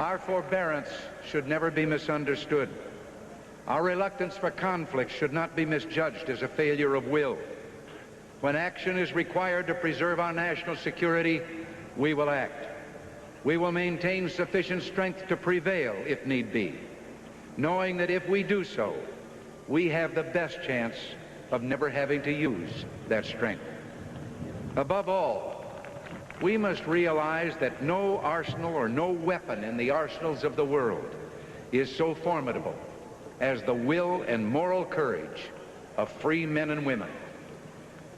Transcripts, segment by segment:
Our forbearance should never be misunderstood. Our reluctance for conflict should not be misjudged as a failure of will. When action is required to preserve our national security, we will act. We will maintain sufficient strength to prevail if need be, knowing that if we do so, we have the best chance of never having to use that strength. Above all, we must realize that no arsenal or no weapon in the arsenals of the world is so formidable as the will and moral courage of free men and women.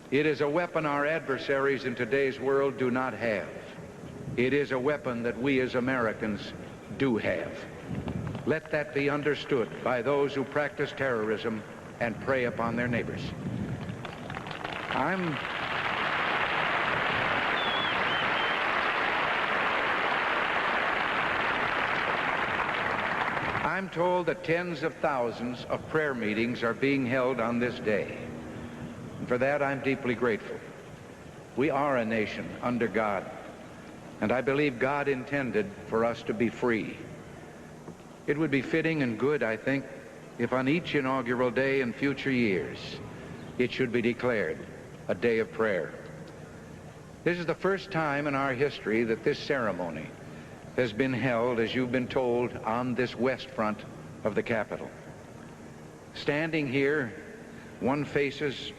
It is a weapon our adversaries in today's world do not have. It is a weapon that we as Americans do have. Let that be understood by those who practice terrorism and prey upon their neighbors. I'm told that tens of thousands of prayer meetings are being held on this day. And for that, I'm deeply grateful. We are a nation under God, and I believe God intended for us to be free. It would be fitting and good, I think, if on each inaugural day in future years, it should be declared a day of prayer. This is the first time in our history that this ceremony has been held, as you've been told, on this west front of the Capitol. Standing here, one faces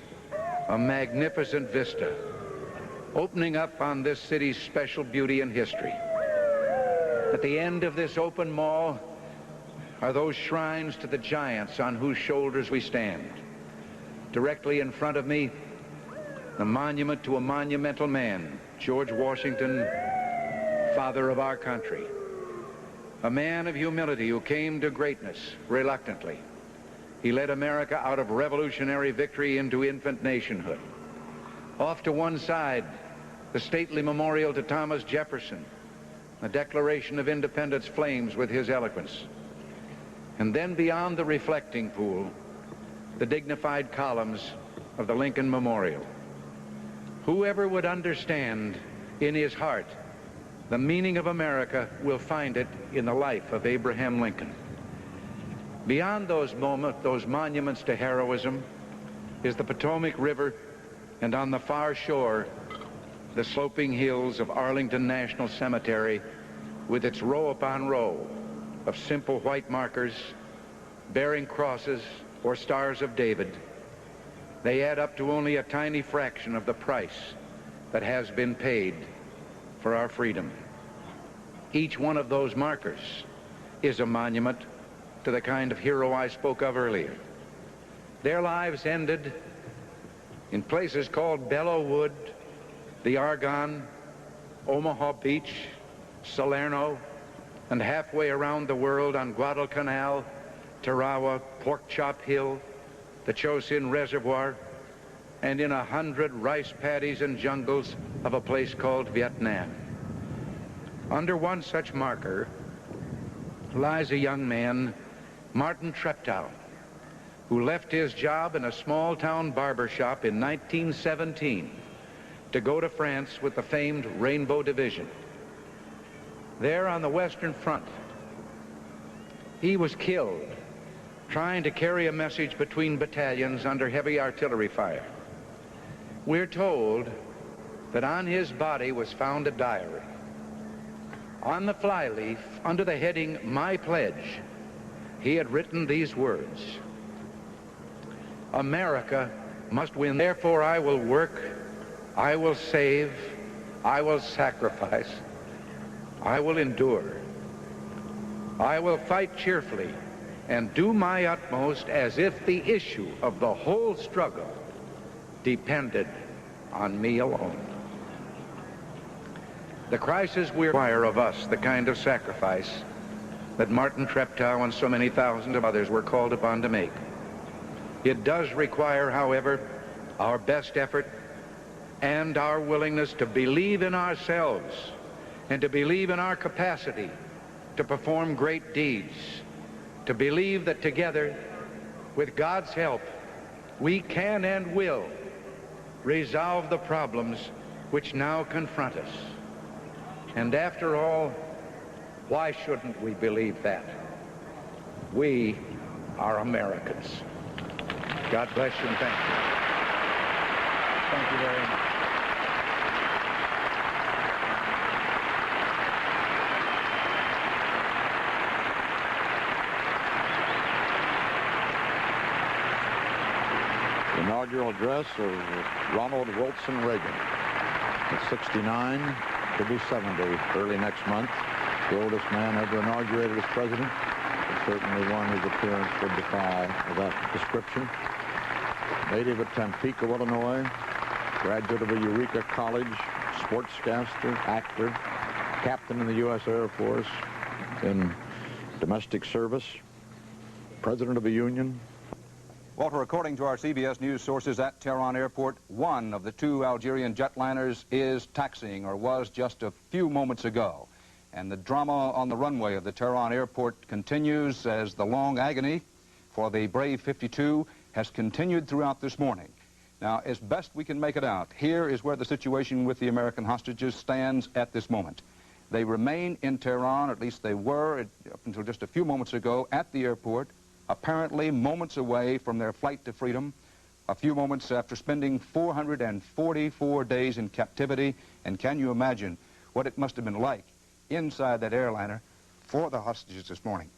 a magnificent vista opening up on this city's special beauty and history. At the end of this open mall are those shrines to the giants on whose shoulders we stand. Directly in front of me, the monument to a monumental man, George Washington, father of our country, a man of humility who came to greatness reluctantly. He led America out of revolutionary victory into infant nationhood. Off to one side, the stately memorial to Thomas Jefferson, the Declaration of Independence flames with his eloquence. And then beyond the reflecting pool, the dignified columns of the Lincoln Memorial. Whoever would understand in his heart the meaning of America will find it in the life of Abraham Lincoln. Beyond those monuments to heroism is the Potomac River, and on the far shore, the sloping hills of Arlington National Cemetery with its row upon row of simple white markers bearing crosses or stars of David. They add up to only a tiny fraction of the price that has been paid for our freedom. Each one of those markers is a monument to the kind of hero I spoke of earlier. Their lives ended in places called Belleau Wood, the Argonne, Omaha Beach, Salerno, and halfway around the world on Guadalcanal, Tarawa, Pork Chop Hill, the Chosin Reservoir, and in 100 rice paddies and jungles of a place called Vietnam. Under one such marker lies a young man, Martin Treptow, who left his job in a small-town barber shop in 1917 to go to France with the famed Rainbow Division. There on the Western Front, he was killed trying to carry a message between battalions under heavy artillery fire. We're told that on his body was found a diary. On the flyleaf, under the heading, "My Pledge," he had written these words: "America must win. Therefore I will work, I will save, I will sacrifice, I will endure. I will fight cheerfully and do my utmost as if the issue of the whole struggle depended on me alone." The crisis will require of us the kind of sacrifice that Martin Treptow and so many thousands of others were called upon to make. It does require, however, our best effort and our willingness to believe in ourselves and to believe in our capacity to perform great deeds, to believe that together, with God's help, we can and will resolve the problems which now confront us. And after all, Why shouldn't we believe that? We are Americans. God bless you and thank you. Thank you very much. The inaugural address of Ronald Reagan. At 69, to be 70 early next month. The oldest man ever inaugurated as president. Certainly one whose appearance would defy that description. Native of Tampico, Illinois, graduate of a Eureka College, sportscaster, actor, captain in the U.S. Air Force, in domestic service, president of a union. Walter, according to our CBS News sources at Tehran Airport, one of the two Algerian jetliners is taxiing, or was just a few moments ago. And the drama on the runway of the Tehran Airport continues as the long agony for the brave 52 has continued throughout this morning. Now, as best we can make it out, here is where the situation with the American hostages stands at this moment. They remain in Tehran, or at least they were up until just a few moments ago, at the airport, apparently moments away from their flight to freedom, a few moments after spending 444 days in captivity. And can you imagine what it must have been like inside that airliner for the hostages this morning?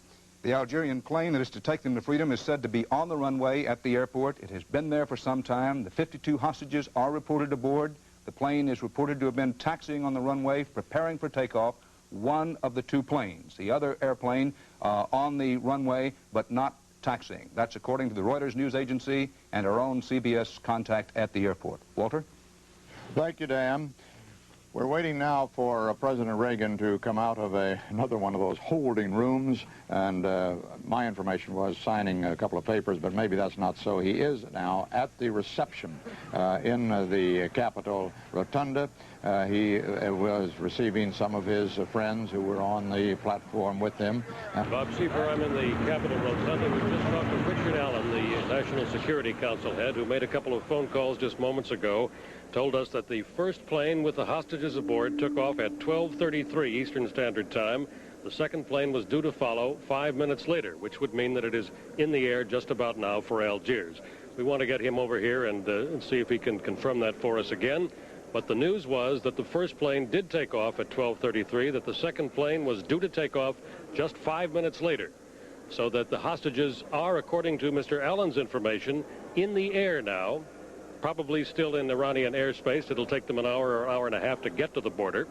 The Algerian plane that is to take them to freedom is said to be on the runway at the airport. It has been there for some time. The 52 hostages are reported aboard. The plane is reported to have been taxiing on the runway, preparing for takeoff. One of the two planes, the other airplane on the runway, but not taxiing. That's according to the Reuters news agency and our own CBS contact at the airport. Walter? Thank you, Dan. We're waiting now for President Reagan to come out of another one of those holding rooms, and my information was signing a couple of papers, but maybe that's not so. He is now at the reception in the Capitol Rotunda. He was receiving some of his friends who were on the platform with him. Bob Schieffer, I'm in the Capitol Rotunda. We just talked to Richard Allen, the National Security Council head, who made a couple of phone calls just moments ago, told us that the first plane with the hostages aboard took off at 12:33 Eastern Standard Time. The second plane was due to follow 5 minutes later, which would mean that it is in the air just about now for Algiers. We want to get him over here and see if he can confirm that for us again. But the news was that the first plane did take off at 12:33, that the second plane was due to take off just 5 minutes later. So that the hostages are, according to Mr. Allen's information, in the air now, probably still in Iranian airspace. It'll take them an hour or hour and a half to get to the border,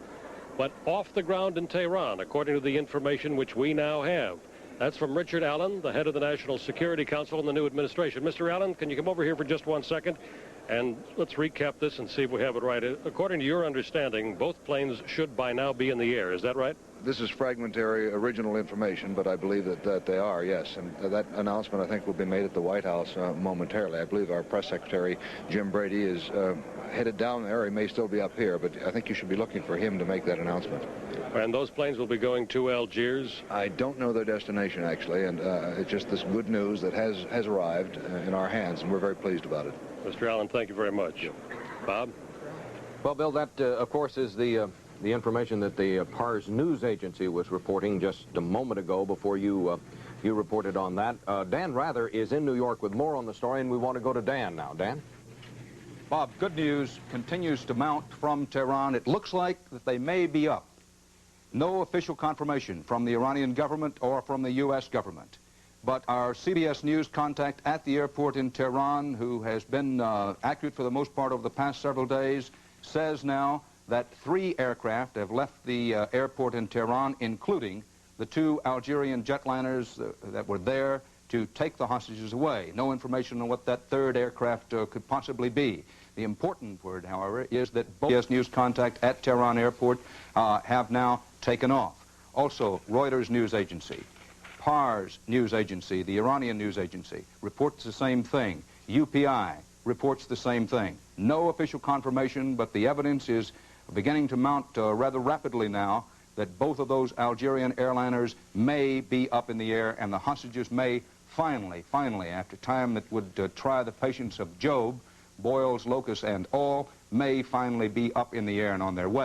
but off the ground in Tehran, according to the information which we now have. That's from Richard Allen, the head of the National Security Council in the new administration. Mr. Allen, can you come over here for just 1 second? And let's recap this and see if we have it right. According to your understanding, both planes should by now be in the air. Is that right? This is fragmentary original information, but I believe that they are, yes. And that announcement, I think, will be made at the White House momentarily. I believe our press secretary, Jim Brady, is headed down there. He may still be up here, but I think you should be looking for him to make that announcement. And those planes will be going to Algiers? I don't know their destination, actually, and it's just this good news that has arrived in our hands, and we're very pleased about it. Mr. Allen, thank you very much. Bob? Well, Bill, that, of course, is the information that the Pars News Agency was reporting just a moment ago before you reported on that. Dan Rather is in New York with more on the story, and we want to go to Dan now. Dan? Bob, good news continues to mount from Tehran. It looks like that they may be up. No official confirmation from the Iranian government or from the U.S. government. But our CBS News contact at the airport in Tehran, who has been accurate for the most part over the past several days, says now that 3 aircraft have left the airport in Tehran, including the 2 Algerian jetliners that were there to take the hostages away. No information on what that 3rd aircraft could possibly be. The important word, however, is that both CBS News contact at Tehran airport have now taken off. Also, Reuters news agency, Pars news agency, the Iranian news agency, reports the same thing. UPI reports the same thing. No official confirmation, but the evidence is beginning to mount rather rapidly now that both of those Algerian airliners may be up in the air, and the hostages may finally, after time that would try the patience of Job, boils, locusts, and all, may finally be up in the air and on their way.